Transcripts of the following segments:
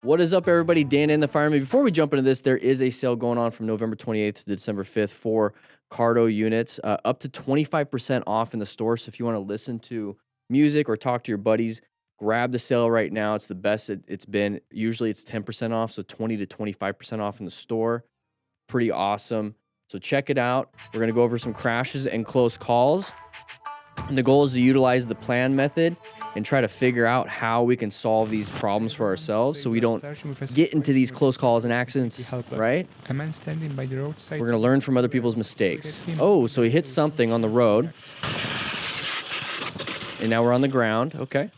What is up, everybody? Dan the Fireman. Before we jump into this, there is a sale going on from November 28th to December 5th for Cardo units, up to 25% off in the store. So if you want to listen to music or talk to your buddies, grab the sale right now. It's the best it's been. Usually it's 10% off, so 20 to 25% off in the store. Pretty awesome. So check it out. We're going to go over some crashes and close calls. And the goal is to utilize the plan method and try to figure out how we can solve these problems for ourselves so we don't get into these close calls and accidents, right? A man standing by the roadside. We're going to learn from other people's mistakes. Oh, so he hit something on the road. And now we're on the ground. Okay.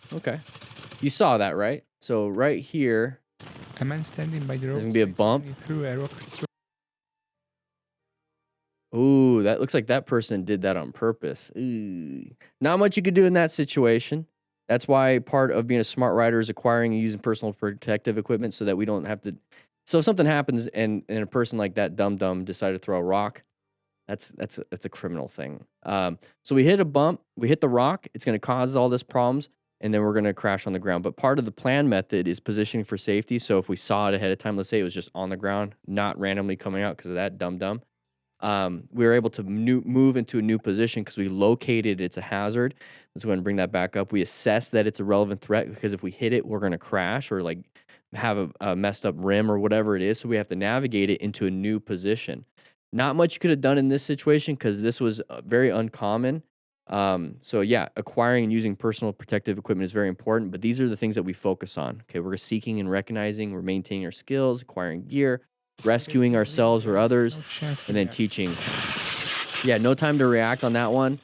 You saw that, right? So right here, a man standing by the roadside. there's going to be a bump. Through a rock. Ooh, that looks like that person did that on purpose. Ooh. Not much you could do in that situation. That's why part of being a smart rider is acquiring and using personal protective equipment so that we don't have to. So if something happens and a person like that dumb decided to throw a rock, that's a criminal thing. So we hit a bump, we hit the rock. It's going to cause all this problems, and then we're going to crash on the ground. But part of the plan method is positioning for safety. So if we saw it ahead of time, let's say it was just on the ground, not randomly coming out because of that dumb. We were able to move into a new position because we located it's a hazard. Let's go ahead and bring that back up. We assess that it's a relevant threat because if we hit it, we're going to crash or like have a messed up rim or whatever it is. So we have to navigate it into a new position. Not much you could have done in this situation because this was very uncommon. So yeah, acquiring and using personal protective equipment is very important, but these are the things that we focus on. Okay, we're seeking and recognizing, we're maintaining our skills, acquiring gear, rescuing ourselves or others, and then teaching. Yeah, no time to react on that one.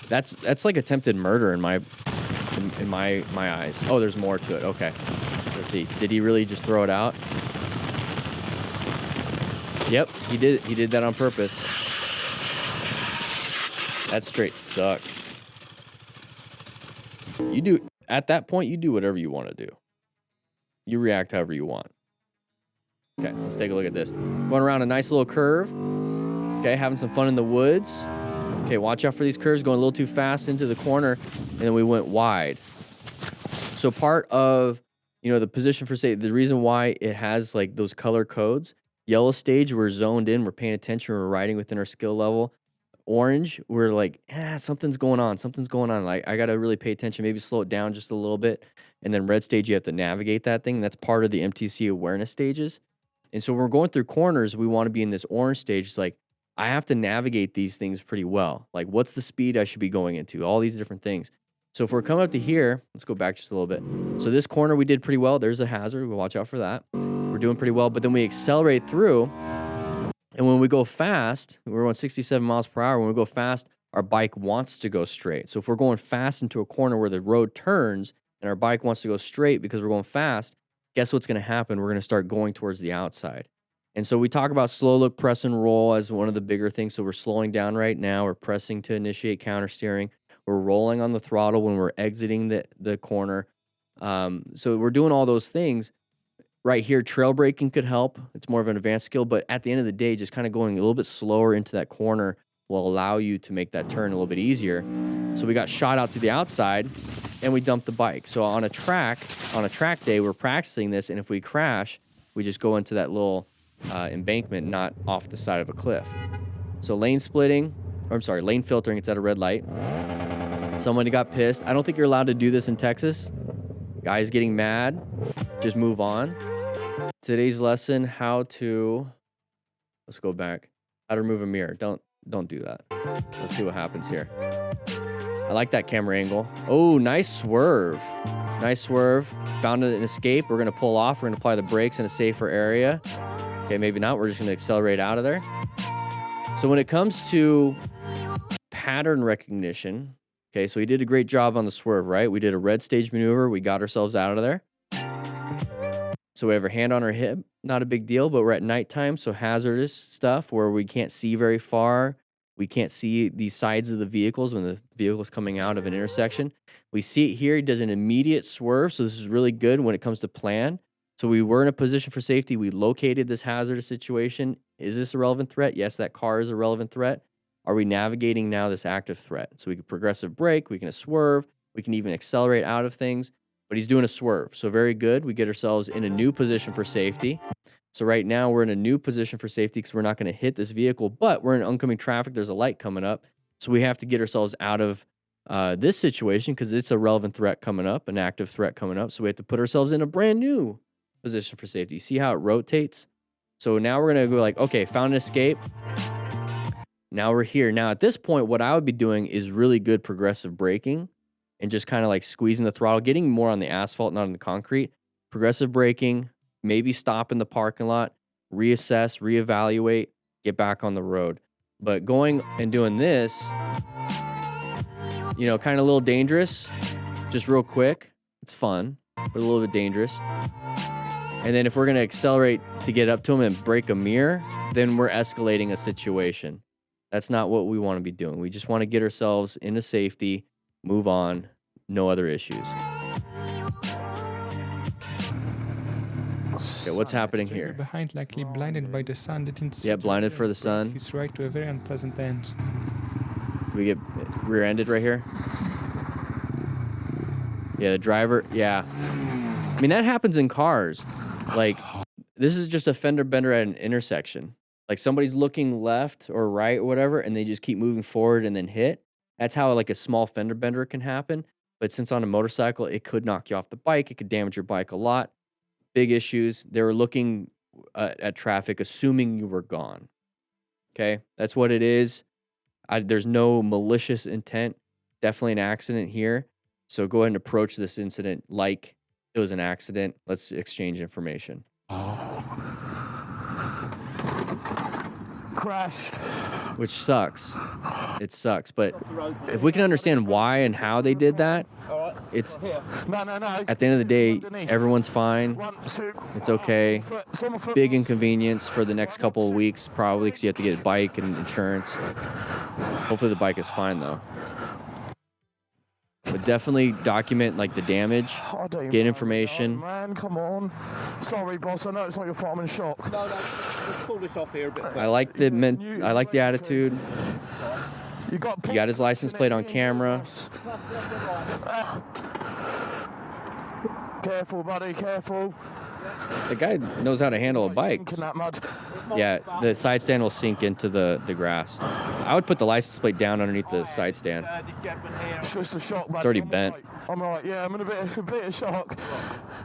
That's like attempted murder in my eyes. Oh, there's more to it. Okay, let's see. Did he really just throw it out? Yep, he did. He did that on purpose. That straight sucks. You do at that point. You do whatever you want to do. You react however you want. Okay, let's take a look at this. Going around a nice little curve. Okay, having some fun in the woods. Okay, watch out for these curves. Going a little too fast into the corner, and then we went wide. So part of, the position for safety, the reason why it has like those color codes, yellow stage, we're zoned in, we're paying attention, we're riding within our skill level. Orange, we're like, something's going on. Like, I got to really pay attention, maybe slow it down just a little bit. And then red stage, you have to navigate that thing. That's part of the MTC awareness stages. And so when we're going through corners, we want to be in this orange stage. It's like, I have to navigate these things pretty well. Like, what's the speed I should be going into? All these different things. So if we're coming up to here, let's go back just a little bit. So this corner, we did pretty well. There's a hazard. We'll watch out for that. We're doing pretty well. But then we accelerate through. And when we go fast, we're going 67 miles per hour. When we go fast, our bike wants to go straight. So if we're going fast into a corner where the road turns and our bike wants to go straight because we're going fast, guess what's going to happen? We're going to start going towards the outside. And so we talk about slow look, press, and roll as one of the bigger things. So we're slowing down right now. We're pressing to initiate counter steering. We're rolling on the throttle when we're exiting the corner. So we're doing all those things. Right here, trail braking could help. It's more of an advanced skill. But at the end of the day, just kind of going a little bit slower into that corner will allow you to make that turn a little bit easier. So we got shot out to the outside, and we dumped the bike. So on a track day, we're practicing this, and if we crash, we just go into that little embankment, not off the side of a cliff. So lane filtering, it's at a red light. Somebody got pissed. I don't think you're allowed to do this in Texas. Guys getting mad, just move on. Today's lesson, let's go back. How to remove a mirror. Don't do that. Let's see what happens here. I like that camera angle. Oh, nice swerve. Found an escape. We're going to pull off. We're going to apply the brakes in a safer area. Okay, maybe not. We're just going to accelerate out of there. So when it comes to pattern recognition, okay, so we did a great job on the swerve, right? We did a red stage maneuver. We got ourselves out of there. So we have our hand on our hip. Not a big deal, but we're at nighttime, so hazardous stuff where we can't see very far. We can't see the sides of the vehicles when the vehicle's coming out of an intersection. We see it here. He does an immediate swerve, so this is really good when it comes to plan. So we were in a position for safety. We located this hazardous situation. Is this a relevant threat? Yes, that car is a relevant threat. Are we navigating now this active threat? So we can progressive brake, we can swerve, we can even accelerate out of things. but he's doing a swerve. So very good. We get ourselves in a new position for safety. So right now we're in a new position for safety because we're not going to hit this vehicle, but we're in oncoming traffic. There's a light coming up. So we have to get ourselves out of this situation because it's a relevant threat coming up, an active threat coming up. So we have to put ourselves in a brand new position for safety. See how it rotates? So now we're going to go like, okay, found an escape. Now we're here. Now at this point, what I would be doing is really good progressive braking and just kind of like squeezing the throttle, getting more on the asphalt, not on the concrete. Progressive braking, maybe stop in the parking lot, reassess, reevaluate, get back on the road. But going and doing this, you know, kind of a little dangerous, just real quick. It's fun, but a little bit dangerous. And then if we're going to accelerate to get up to him and break a mirror, then we're escalating a situation. That's not what we want to be doing. We just want to get ourselves into safety, move on, no other issues. Okay, what's happening here? Behind, likely blinded by the sun, didn't see. Yeah, blinded for the sun. He's right to a very unpleasant end. Do we get rear-ended right here? Yeah, the driver, yeah. I mean, that happens in cars. Like, this is just a fender bender at an intersection. Like, somebody's looking left or right or whatever, and they just keep moving forward and then hit. That's how, like, a small fender bender can happen. But since on a motorcycle, it could knock you off the bike. It could damage your bike a lot. Big issues. They were looking at traffic, assuming you were gone. Okay? That's what it is. There's no malicious intent. Definitely an accident here. So go ahead and approach this incident like it was an accident. Let's exchange information. Crashed. Which sucks. It sucks. But if we can understand why and how they did that, it's No. at the end of the day, everyone's fine. It's okay. Big inconvenience for the next couple of weeks, probably, because you have to get a bike and insurance. Hopefully the bike is fine, though. But definitely document, like, the damage, get information. Man, come on. Sorry, boss. I know it's not your fault. I'm in shock. No, let's pull this off here a bit. I like the attitude. You got his license plate on camera. Careful, buddy. Careful. The guy knows how to handle a bike. Sink in that mud. Yeah, the side stand will sink into the grass. I would put the license plate down underneath the side stand. It's just a shock, buddy. It's already bent. I'm all right. Yeah, I'm in a bit of shock.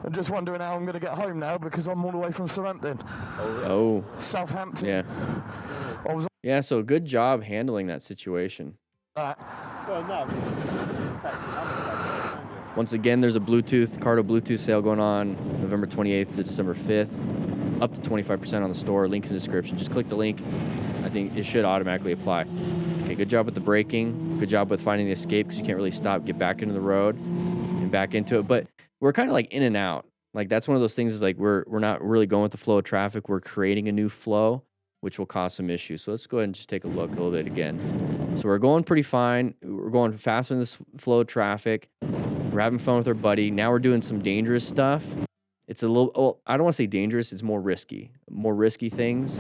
I'm just wondering how I'm going to get home now because I'm all the way from Southampton. Oh. Southampton. Yeah. Yeah, so good job handling that situation. Well, no. Once again, there's a Cardo Bluetooth sale going on November 28th to December 5th. Up to 25% on the store. Link's in the description. Just click the link. I think it should automatically apply. Okay, good job with the braking. Good job with finding the escape because you can't really stop. Get back into the road and back into it. But we're kind of like in and out. Like that's one of those things is like we're not really going with the flow of traffic. We're creating a new flow, which will cause some issues. So let's go ahead and just take a look a little bit again. So we're going pretty fine. We're going faster in this flow of traffic. We're having fun with our buddy. Now we're doing some dangerous stuff. It's a little, well, I don't want to say dangerous. It's more risky things.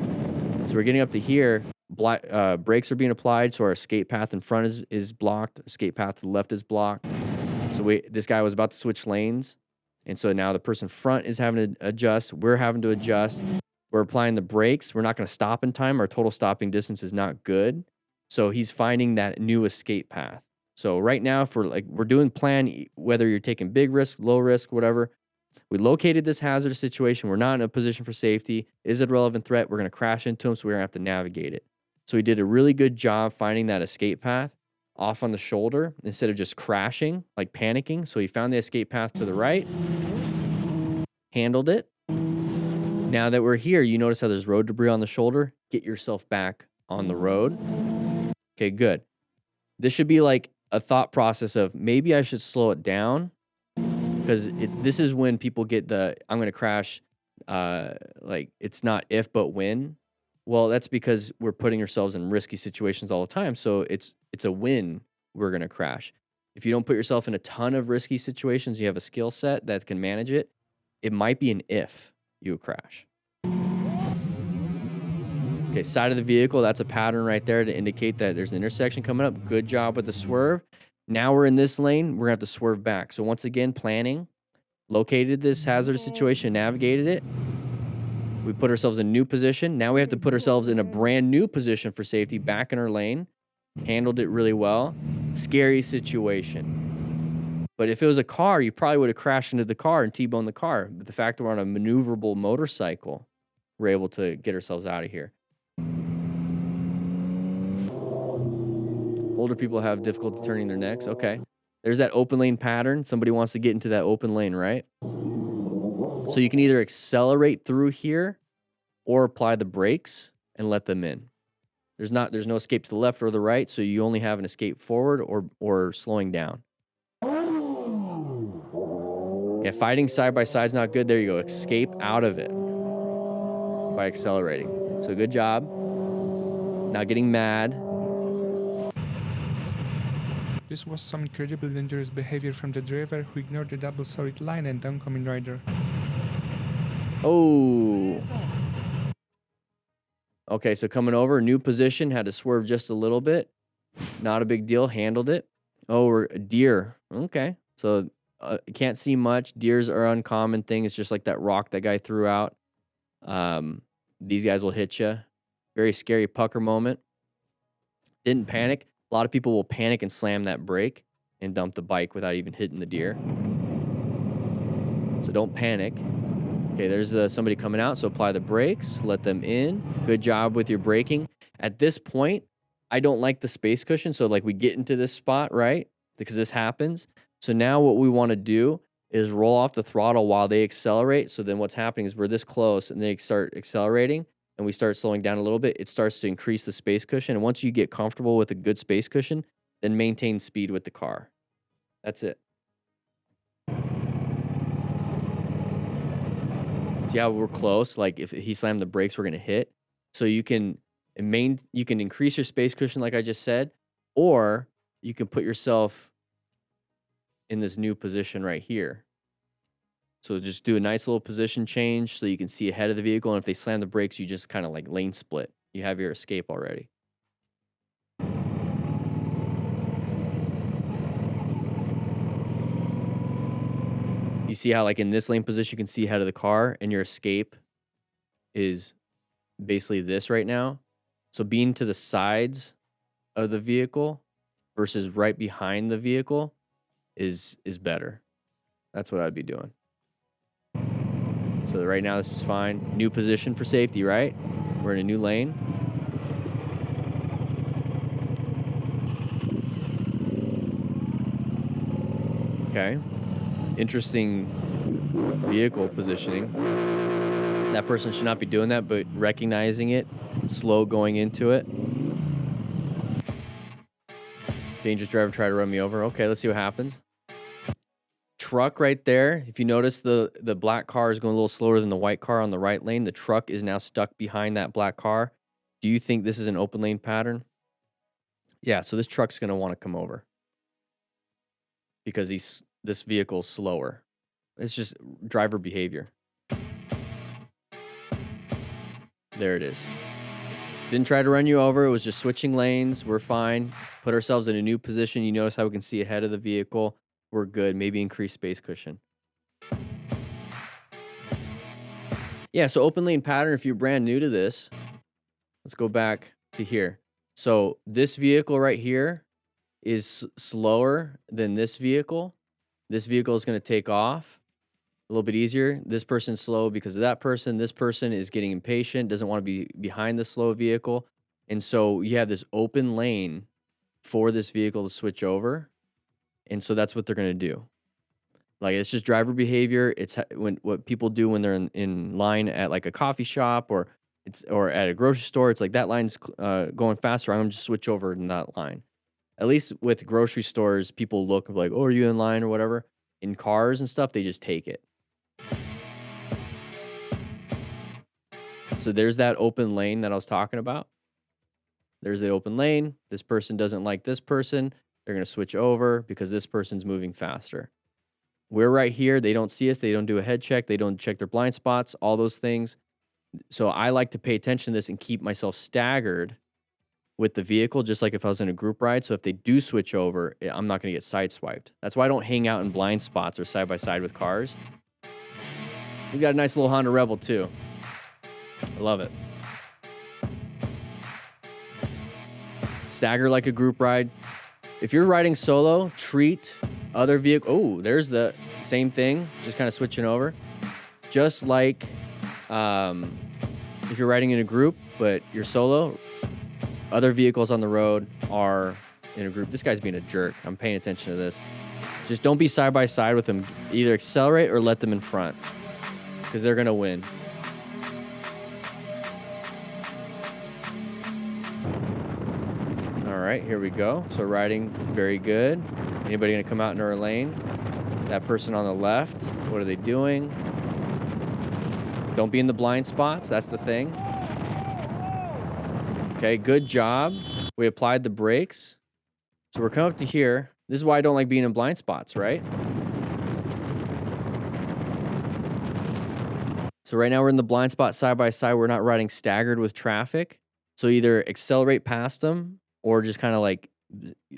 So we're getting up to here. Brakes are being applied. So our escape path in front is blocked. Escape path to the left is blocked. So this guy was about to switch lanes. And so now the person front is having to adjust. We're having to adjust. We're applying the brakes. We're not going to stop in time. Our total stopping distance is not good. So he's finding that new escape path. So right now, we're doing plan, whether you're taking big risk, low risk, whatever. We located this hazardous situation. We're not in a position for safety. Is it a relevant threat? We're going to crash into him, so we're going to have to navigate it. So he did a really good job finding that escape path off on the shoulder instead of just crashing, like panicking. So he found the escape path to the right, handled it. Now that we're here, you notice how there's road debris on the shoulder. Get yourself back on the road. Okay, good. This should be like a thought process of maybe I should slow it down because this is when people get I'm going to crash. Like it's not if, but when. Well, that's because we're putting ourselves in risky situations all the time. So it's a win we're going to crash. If you don't put yourself in a ton of risky situations, you have a skill set that can manage it. It might be an if you crash. Okay, side of the vehicle, that's a pattern right there to indicate that there's an intersection coming up. Good job with the swerve. Now we're in this lane. We're going to have to swerve back. So once again, planning. located this hazardous situation, navigated it. We put ourselves in a new position. Now we have to put ourselves in a brand new position for safety, back in our lane. Handled it really well. Scary situation. But if it was a car, you probably would have crashed into the car and T-boned the car. But the fact that we're on a maneuverable motorcycle, we're able to get ourselves out of here. Older people have difficulty turning their necks. Okay. There's that open lane pattern. Somebody wants to get into that open lane, right? So you can either accelerate through here or apply the brakes and let them in. There's no escape to the left or the right, so you only have an escape forward or slowing down. Yeah, fighting side by side is not good. There you go. Escape out of it by accelerating. So good job. Not getting mad. This was some incredibly dangerous behavior from the driver who ignored the double solid line and oncoming rider. Oh. Okay, so coming over, new position, had to swerve just a little bit. Not a big deal, handled it. Oh, we're a deer. Okay, so can't see much. Deers are an uncommon thing. It's just like that rock that guy threw out. These guys will hit you. Very scary pucker moment. Didn't panic. A lot of people will panic and slam that brake and dump the bike without even hitting the deer. So don't panic. Okay, there's somebody coming out, so apply the brakes, let them in. Good job with your braking. At this point, I don't like the space cushion, so like we get into this spot, right? Because this happens. So now what we want to do is roll off the throttle while they accelerate. So then what's happening is we're this close and they start accelerating and we start slowing down a little bit. It starts to increase the space cushion. And once you get comfortable with a good space cushion, then maintain speed with the car. That's it. See how we're close? Like if he slammed the brakes, we're going to hit. So you can increase your space cushion like I just said, or you can put yourself in this new position right here. So just do a nice little position change so you can see ahead of the vehicle. And if they slam the brakes, you just kind of like lane split. You have your escape already. You see how like in this lane position, you can see ahead of the car and your escape is basically this right now. So being to the sides of the vehicle versus right behind the vehicle is better. That's what I'd be doing. So right now this is fine. New position for safety, right? We're in a new lane. Okay. Interesting vehicle positioning. That person should not be doing that, but recognizing it, slow going into it. Dangerous driver tried to run me over. Okay, let's see what happens. Truck right there. If you notice, the black car is going a little slower than the white car on the right lane. The truck is now stuck behind that black car. Do you think this is an open lane pattern? Yeah, so this truck's going to want to come over because this vehicle's slower. It's just driver behavior. There it is. Didn't try to run you over. It was just switching lanes. We're fine. Put ourselves in a new position. You notice how we can see ahead of the vehicle. We're good. Maybe increase space cushion. Yeah, so open lane pattern, if you're brand new to this, let's go back to here. So this vehicle right here is slower than this vehicle. This vehicle is going to take off a little bit easier. This person's slow because of that person. This person is getting impatient, doesn't want to be behind the slow vehicle. And so you have this open lane for this vehicle to switch over. And so that's what they're going to do. Like, it's just driver behavior. It's what people do when they're in line at like a coffee shop or at a grocery store. It's like that line's going faster. I'm going to just switch over in that line. At least with grocery stores, people look like, oh, are you in line or whatever? In cars and stuff, they just take it. So there's that open lane that I was talking about. There's the open lane. This person doesn't like this person. They're going to switch over because this person's moving faster. We're right here. They don't see us. They don't do a head check. They don't check their blind spots, all those things. So I like to pay attention to this and keep myself staggered with the vehicle, just like if I was in a group ride. So if they do switch over, I'm not going to get sideswiped. That's why I don't hang out in blind spots or side by side with cars. He's got a nice little Honda Rebel too. I love it. Stagger like a group ride. If you're riding solo, treat other vehicle. Oh, there's the same thing. Just kind of switching over. Just like if you're riding in a group, but you're solo, other vehicles on the road are in a group. This guy's being a jerk. I'm paying attention to this. Just don't be side by side with them. Either accelerate or let them in front, because they're gonna win. All right, here we go. So riding very good. Anybody gonna come out into our lane? That person on the left, what are they doing? Don't be in the blind spots, that's the thing. Okay, good job. We applied the brakes. So we're coming up to here. This is why I don't like being in blind spots, right? So right now we're in the blind spot side by side. We're not riding staggered with traffic. So either accelerate past them or just kind of like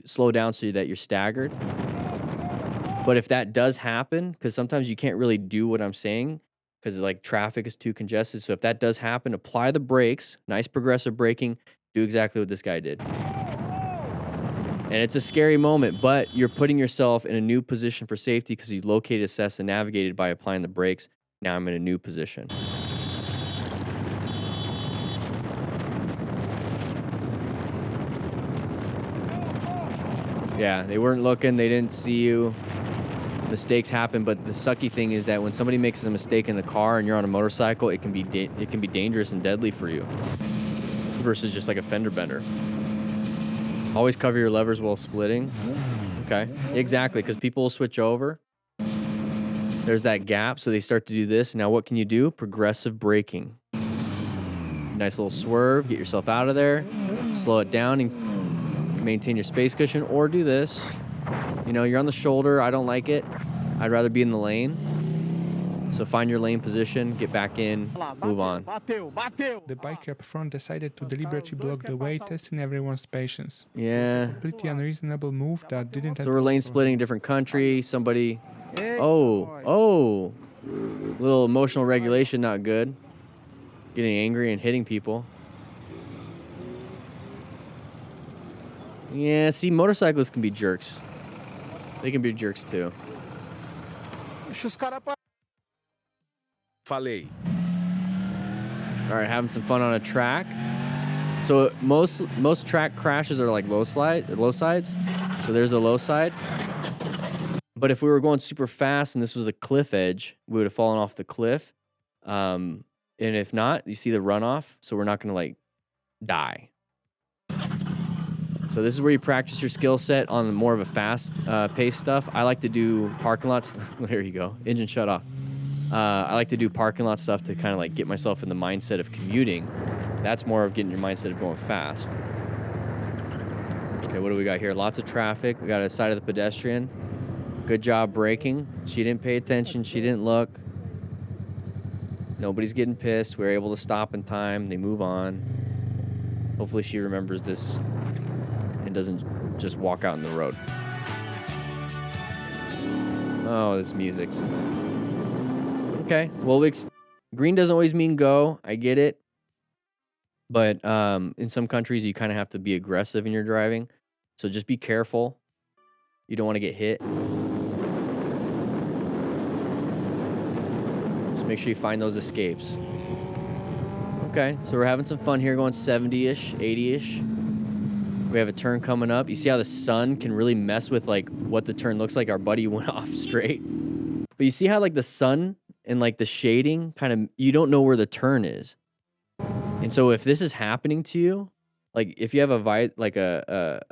slow down so that you're staggered. But if that does happen, because sometimes you can't really do what I'm saying because like traffic is too congested. So if that does happen, apply the brakes, nice progressive braking, do exactly what this guy did. And it's a scary moment, but you're putting yourself in a new position for safety because you located, assessed, and navigated by applying the brakes. Now I'm in a new position. Yeah, they weren't looking. They didn't see you. Mistakes happen, but the sucky thing is that when somebody makes a mistake in the car and you're on a motorcycle, it can be dangerous and deadly for you versus just like a fender bender. Always cover your levers while splitting. Okay, exactly, because people will switch over. There's that gap, so they start to do this. Now what can you do? Progressive braking. Nice little swerve, get yourself out of there, slow it down and maintain your space cushion, or do this. You know, you're on the shoulder, I don't like it. I'd rather be in the lane. So find your lane position, get back in, move on. The biker up front decided to deliberately block the way, testing everyone's patience. Yeah. Pretty unreasonable move that didn't. So we're lane splitting, different country, somebody. Oh. Little emotional regulation, not good. Getting angry and hitting people. Yeah, see, motorcyclists can be jerks. They can be jerks too. Falei. All right, having some fun on a track. So most track crashes are like low sides. So there's the low side. But if we were going super fast and this was a cliff edge, we would have fallen off the cliff. And if not, you see the runoff. So we're not going to like die. So this is where you practice your skill set on more of a fast pace stuff. I like to do parking lots. There you go. Engine shut off. I like to do parking lot stuff to kind of like get myself in the mindset of commuting. That's more of getting your mindset of going fast. Okay, what do we got here? Lots of traffic. We got a side of the pedestrian. Good job braking. She didn't pay attention. She didn't look. Nobody's getting pissed. We were able to stop in time. They move on. Hopefully she remembers this and doesn't just walk out in the road. Oh, this music. Okay, well, green doesn't always mean go. I get it. But in some countries, you kind of have to be aggressive in your driving. So just be careful. You don't want to get hit. Just make sure you find those escapes. Okay, so we're having some fun here, going 70-ish, 80-ish. We have a turn coming up. You see how the sun can really mess with like what the turn looks like? Our buddy went off straight. But you see how like the sun and like the shading kind of, you don't know where the turn is. And so if this is happening to you, like if you have a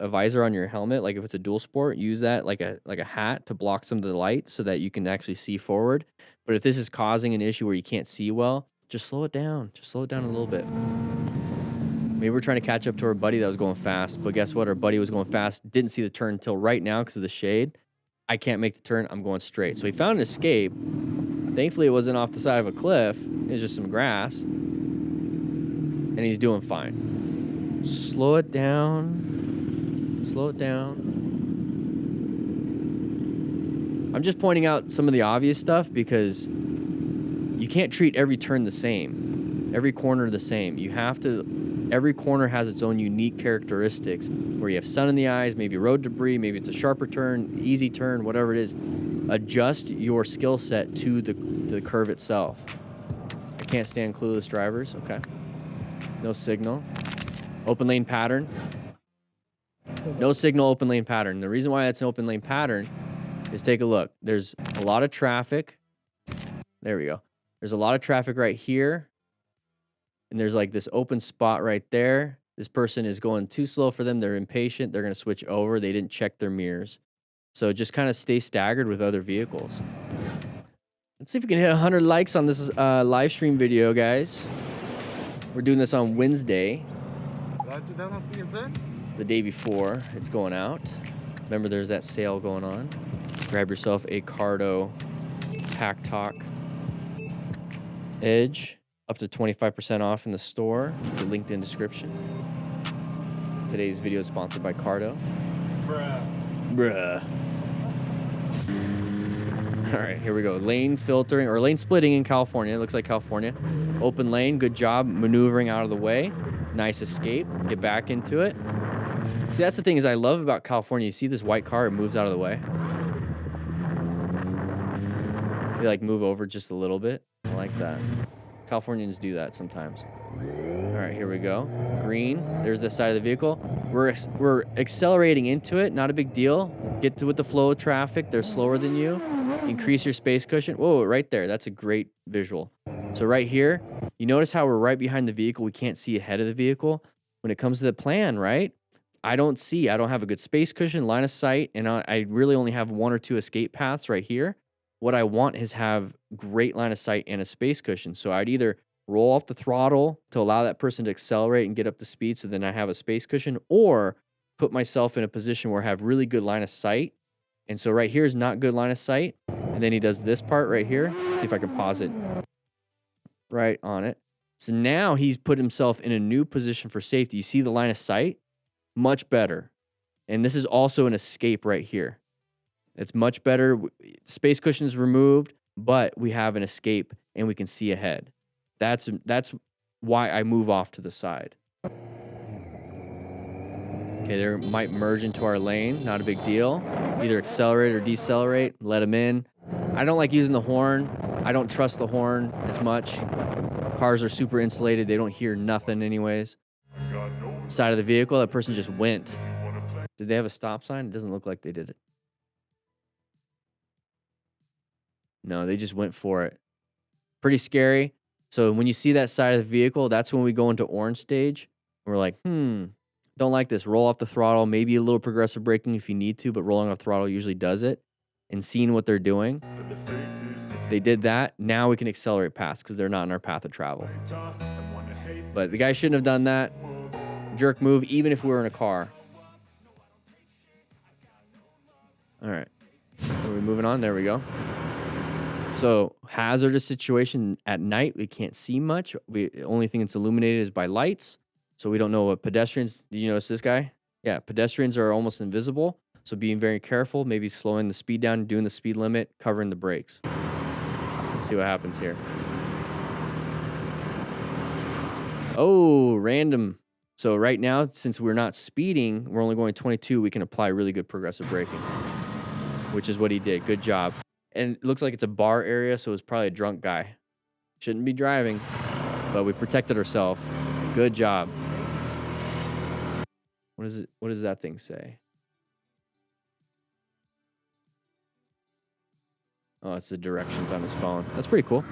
visor on your helmet, like if it's a dual sport, use that like a hat to block some of the light so that you can actually see forward. But if this is causing an issue where you can't see well, just slow it down. Just slow it down a little bit. Maybe we're trying to catch up to our buddy that was going fast, but guess what? Our buddy was going fast, didn't see the turn until right now because of the shade. I can't make the turn, I'm going straight. So he found an escape. Thankfully, it wasn't off the side of a cliff. It was just some grass. And he's doing fine. Slow it down. Slow it down. I'm just pointing out some of the obvious stuff because you can't treat every turn the same, every corner the same. You have to, every corner has its own unique characteristics where you have sun in the eyes, maybe road debris, maybe it's a sharper turn, easy turn, whatever it is. Adjust your skill set to the curve itself. I can't stand clueless drivers. Okay. No signal. Open lane pattern. No signal, open lane pattern. The reason why that's an open lane pattern is take a look. There's a lot of traffic. There we go. There's a lot of traffic right here. And there's like this open spot right there. This person is going too slow for them. They're impatient. They're going to switch over. They didn't check their mirrors. So just kind of stay staggered with other vehicles. Let's see if we can hit 100 likes on this live stream video, guys. We're doing this on Wednesday, the day before it's going out. Remember, there's that sale going on. Grab yourself a Cardo Pack Talk Edge, up to 25% off in the store. The linked in description. Today's video is sponsored by Cardo. Bruh. All right, here we go. Lane filtering or lane splitting in California. It looks like California. Open lane, good job maneuvering out of the way. Nice escape. Get back into it. See, that's the thing is I love about California. You see this white car, it moves out of the way. They like move over just a little bit. I like that. Californians do that sometimes. All right, here we go. Green. There's this side of the vehicle. We're accelerating into it. Not a big deal. Get with the flow of traffic. They're slower than you. Increase your space cushion. Whoa, right there. That's a great visual. So right here, you notice how we're right behind the vehicle. We can't see ahead of the vehicle. When it comes to the plan, right? I don't have a good space cushion, line of sight, and I really only have 1 or 2 escape paths right here. What I want is have great line of sight and a space cushion. So I'd either roll off the throttle to allow that person to accelerate and get up to speed so then I have a space cushion, or put myself in a position where I have really good line of sight. And so right here is not good line of sight. And then he does this part right here. See if I can pause it right on it. So now he's put himself in a new position for safety. You see the line of sight? Much better. And this is also an escape right here. It's much better. Space cushion is removed, but we have an escape and we can see ahead. That's why I move off to the side. Okay, they might merge into our lane. Not a big deal. Either accelerate or decelerate. Let them in. I don't like using the horn. I don't trust the horn as much. Cars are super insulated. They don't hear nothing anyways. Side of the vehicle, that person just went. Did they have a stop sign? It doesn't look like they did it. No, they just went for it. Pretty scary. So when you see that side of the vehicle, that's when we go into orange stage. We're like, don't like this. Roll off the throttle. Maybe a little progressive braking if you need to, but rolling off the throttle usually does it. And seeing what they're doing. They did that. Now we can accelerate past because they're not in our path of travel. But the guy shouldn't have done that. Jerk move, even if we were in a car. All right. Are we moving on? There we go. So hazardous situation at night. We can't see much. The only thing that's illuminated is by lights. So we don't know what pedestrians. Did you notice this guy? Yeah, pedestrians are almost invisible. So being very careful, maybe slowing the speed down, doing the speed limit, covering the brakes. Let's see what happens here. Oh, random. So right now, since we're not speeding, we're only going 22, we can apply really good progressive braking, which is what he did. Good job. And it looks like it's a bar area, so it's probably a drunk guy. Shouldn't be driving, but we protected ourselves. Good job. What is it? What does that thing say? Oh, it's the directions on his phone. That's pretty cool.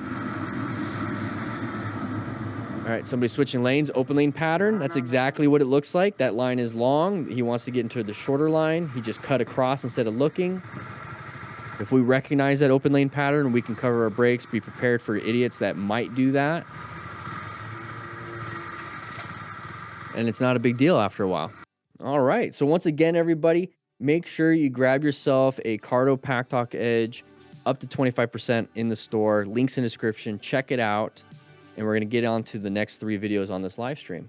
All right, somebody switching lanes, open lane pattern. That's exactly what it looks like. That line is long. He wants to get into the shorter line. He just cut across instead of looking. If we recognize that open lane pattern, we can cover our brakes, be prepared for idiots that might do that. And it's not a big deal after a while. All right, so once again, everybody, make sure you grab yourself a Cardo Pack Talk Edge, up to 25% in the store. Links in the description. Check it out. And we're going to get on to the next 3 videos on this live stream.